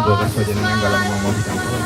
acaso jenengan galang mau dicampur.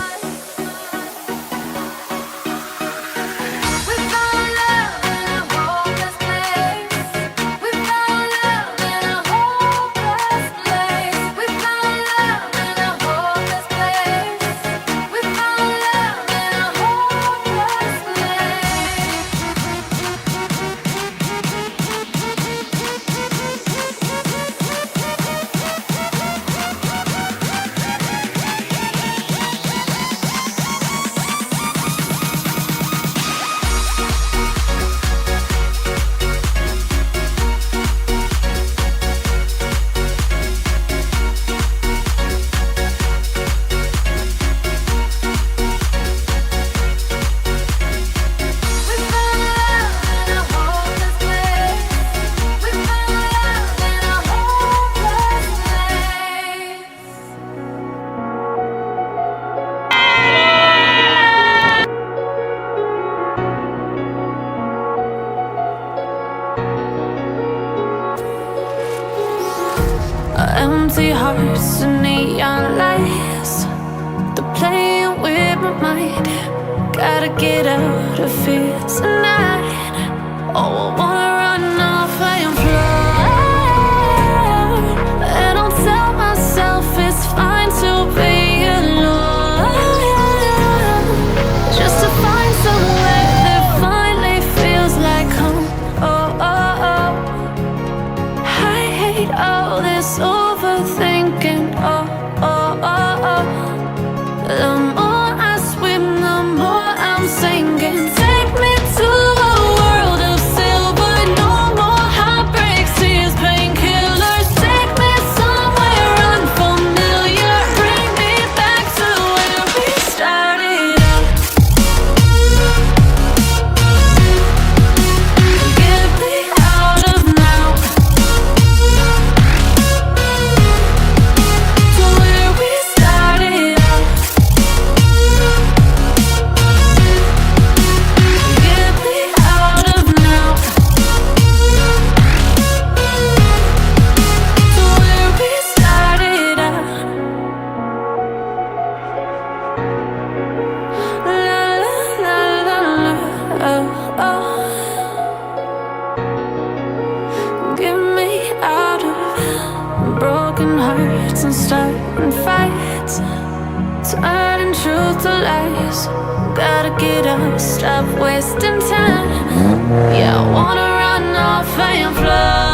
Empty hearts and neon lights, they're playing with my mind. Gotta get out of here tonight. Oh, I wanna run off and fly, and I'll tell myself it's fine to be alone, just to find somewhere that finally feels like home. Oh, oh, oh. I hate all this overthinking. Oh, oh, oh, oh. The more I swim, the more I'm sinking. Take me to a world of silver. No more heartbreaks, tears, painkillers. Take me somewhere unfamiliar. Bring me back to where we started out. Get me out of now, to where we started out. Get me out of now, to where we started out. La la la la la, oh, oh. Get me out of broken hearts and starting fights, turning truth to lies. Gotta get up, stop wasting time. Yeah, I wanna run off and fly.